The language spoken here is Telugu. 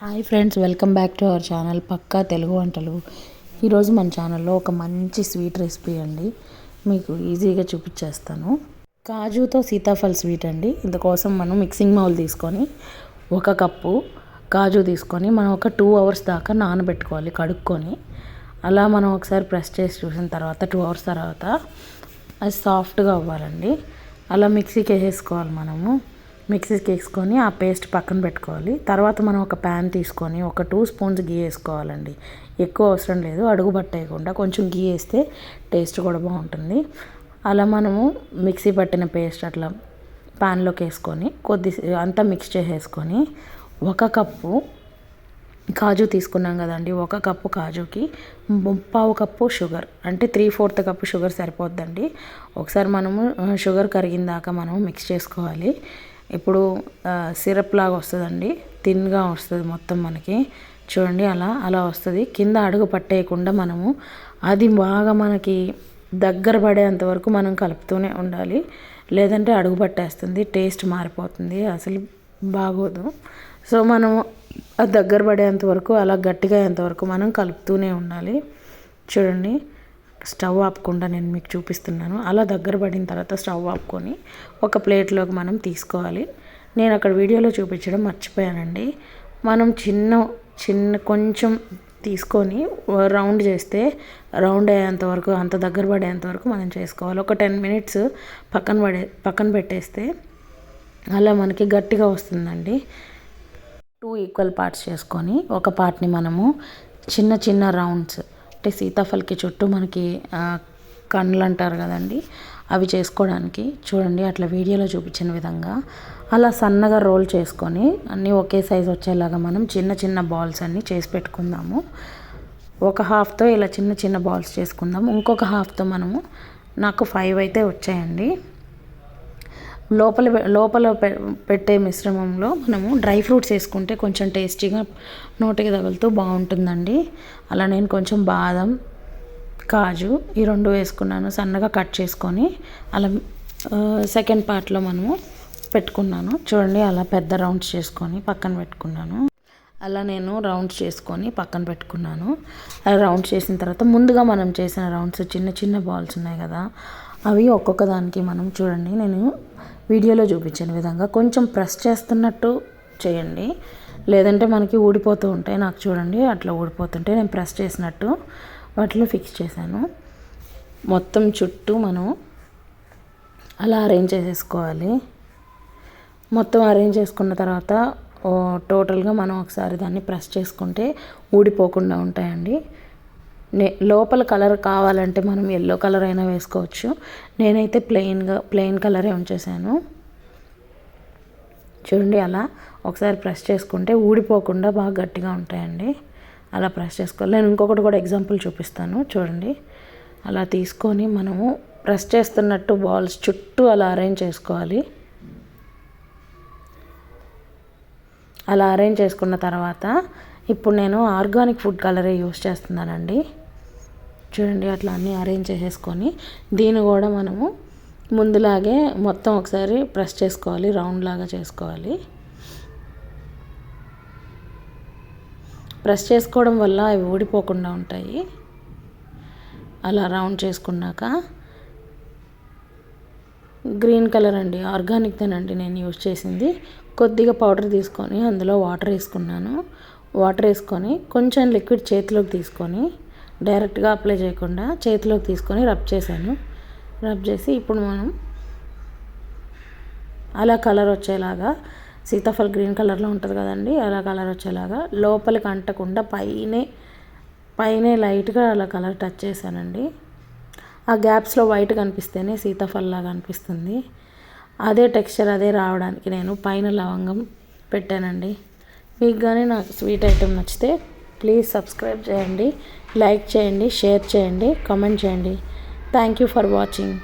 Hi friends, welcome back to our channel పక్కా తెలుగు వంటలు. ఈరోజు మన ఛానల్లో ఒక మంచి స్వీట్ రెసిపీ అండి మీకు ఈజీగా చూపించేస్తాను. కాజుతో సీతాఫల్ స్వీట్ అండి. ఇందుకోసం మనం మిక్సింగ్ బౌల్ తీసుకొని 1 కప్పు కాజు తీసుకొని మనం ఒక 2 అవర్స్ దాకా నానబెట్టుకోవాలి కడుక్కొని. అలా మనం ఒకసారి ప్రెస్ చేసి చూసిన తర్వాత 2 అవర్స్ తర్వాత అది సాఫ్ట్గా అవ్వాలండి. అలా మిక్సీకి వేసేసుకోవాలి. మిక్సీకి వేసుకొని ఆ పేస్ట్ పక్కన పెట్టుకోవాలి. తర్వాత మనం ఒక ప్యాన్ తీసుకొని ఒక 2 స్పూన్స్ గీ వేసుకోవాలండి. ఎక్కువ అవసరం లేదు, అడుగు పట్టేయకుండా కొంచెం గీ వేస్తే టేస్ట్ కూడా బాగుంటుంది. అలా మనము మిక్సీ పట్టిన పేస్ట్ అట్లా ప్యాన్లోకి వేసుకొని అంతా మిక్స్ చేసేసుకొని 1 కప్పు కాజు తీసుకున్నాం కదండి. 1 కప్పు కాజుకి 1/2 కప్పు షుగర్, అంటే 3/4 కప్పు షుగర్ సరిపోద్దండి. ఒకసారి మనము షుగర్ కరిగిన దాకా మనం మిక్స్ చేసుకోవాలి. ఇప్పుడు సిరప్ లాగా వస్తుందండి, థిన్గా వస్తుంది మొత్తం మనకి. చూడండి అలా వస్తుంది. కింద అడుగు పట్టేయకుండా మనము అది బాగా మనకి దగ్గర పడేంత వరకు మనం కలుపుతూనే ఉండాలి. లేదంటే అడుగు పట్టేస్తుంది, టేస్ట్ మారిపోతుంది, అసలు బాగోదు. సో మనము అది దగ్గర పడేంత వరకు, అలా గట్టిగా అయ్యేంత వరకు మనం కలుపుతూనే ఉండాలి. చూడండి, స్టవ్ ఆపకుండా నేను మీకు చూపిస్తున్నాను. అలా దగ్గర పడిన తర్వాత స్టవ్ ఆపుకొని ఒక ప్లేట్లోకి మనం తీసుకోవాలి. నేను అక్కడ వీడియోలో చూపించడం మర్చిపోయానండి. మనం చిన్న కొంచెం తీసుకొని రౌండ్ చేస్తే రౌండ్ అయ్యేంత వరకు, అంత దగ్గర పడేంత వరకు మనం చేసుకోవాలి. ఒక 10 మినిట్స్ పక్కన పెట్టేస్తే అలా మనకి గట్టిగా వస్తుందండి. 2 ఈక్వల్ పార్ట్స్ చేసుకొని ఒక పార్ట్ని మనము చిన్న రౌండ్స్, అంటే సీతాఫల్కి చుట్టూ మనకి కన్నులు అంటారు కదండి, అవి చేసుకోవడానికి చూడండి అట్లా వీడియోలో చూపించిన విధంగా అలా సన్నగా రోల్ చేసుకొని అన్నీ ఒకే సైజు వచ్చేలాగా మనం చిన్న బాల్స్ అన్నీ చేసి పెట్టుకుందాము. ఒక హాఫ్తో ఇలా చిన్న బాల్స్ చేసుకుందాము. ఇంకొక హాఫ్తో మనము, నాకు 5 అయితే వచ్చాయండి. లోపల పెట్టే మిశ్రమంలో మనము డ్రై ఫ్రూట్స్ వేసుకుంటే కొంచెం టేస్టీగా నోటికి తగులుతూ బాగుంటుందండి. అలా నేను కొంచెం బాదం, కాజు ఈ 2 వేసుకున్నాను, సన్నగా కట్ చేసుకొని అలా సెకండ్ పార్ట్లో మనము పెట్టుకున్నాను. చూడండి, అలా పెద్ద రౌండ్స్ చేసుకొని పక్కన పెట్టుకున్నాను. అలా నేను రౌండ్స్ చేసుకొని పక్కన పెట్టుకున్నాను. అలా రౌండ్స్ చేసిన తర్వాత ముందుగా మనం చేసిన రౌండ్స్ చిన్న బాల్స్ ఉన్నాయి కదా, అవి ఒక్కొక్క దానికి మనం చూడండి, నేను వీడియోలో చూపించిన విధంగా కొంచెం ప్రెస్ చేస్తున్నట్టు చేయండి, లేదంటే మనకి ఊడిపోతూ ఉంటాయి. నాకు చూడండి అట్లా ఊడిపోతుంటే నేను ప్రెస్ చేసినట్టు వాటిలో ఫిక్స్ చేశాను. మొత్తం చుట్టూ మనం అలా అరేంజ్ చేసేసుకోవాలి. మొత్తం అరేంజ్ చేసుకున్న తర్వాత టోటల్గా మనం ఒకసారి దాన్ని ప్రెస్ చేసుకుంటే ఊడిపోకుండా ఉంటాయండి. లోపల కలర్ కావాలంటే మనం ఎల్లో కలర్ అయినా వేసుకోవచ్చు. నేనైతే ప్లెయిన్ కలరే ఉంచేసాను. చూడండి, అలా ఒకసారి ప్రెస్ చేసుకుంటే ఊడిపోకుండా బాగా గట్టిగా ఉంటాయండి. అలా ప్రెస్ చేసుకోవాలి. నేను ఇంకొకటి కూడా ఎగ్జాంపుల్ చూపిస్తాను. చూడండి, అలా తీసుకొని మనము ప్రెస్ చేస్తున్నట్టు బాల్స్ చుట్టూ అలా అరేంజ్ చేసుకోవాలి. అలా అరేంజ్ చేసుకున్న తర్వాత ఇప్పుడు నేను ఆర్గానిక్ ఫుడ్ కలరే యూస్ చేస్తున్నానండి. చూడండి, అట్లా అన్నీ అరేంజ్ చేసేసుకొని దీన్ని కూడా మనము ముందులాగే మొత్తం ఒకసారి ప్రెస్ చేసుకోవాలి, రౌండ్ లాగా చేసుకోవాలి. ప్రెస్ చేసుకోవడం వల్ల అవి ఊడిపోకుండా ఉంటాయి. అలా రౌండ్ చేసుకున్నాక గ్రీన్ కలర్ అండి, ఆర్గానిక్దేనండి నేను యూజ్ చేసింది. కొద్దిగా పౌడర్ తీసుకొని అందులో వాటర్ వేసుకున్నాను. వాటర్ వేసుకొని కొంచెం లిక్విడ్ చేతిలోకి తీసుకొని డైరెక్ట్గా అప్లై చేయకుండా చేతిలోకి తీసుకొని రబ్ చేశాను. రబ్ చేసి ఇప్పుడు మనం అలా కలర్ వచ్చేలాగా, సీతాఫల్ గ్రీన్ కలర్లో ఉంటుంది కదండి, అలా కలర్ వచ్చేలాగా లోపలికి అంటకుండా పైనే లైట్గా అలా కలర్ టచ్ చేశానండి. ఆ గ్యాప్స్లో వైట్ కనిపిస్తేనే సీతాఫల్ లాగా అనిపిస్తుంది. అదే టెక్స్చర్ అదే రావడానికి నేను పైన లవంగం పెట్టానండి. మీకు కానీ నాకు స్వీట్ ఐటెం నచ్చితే ప్లీజ్ సబ్స్క్రైబ్ చేయండి, లైక్ చేయండి, షేర్ చేయండి, కామెంట్ చేయండి. Thank you for watching.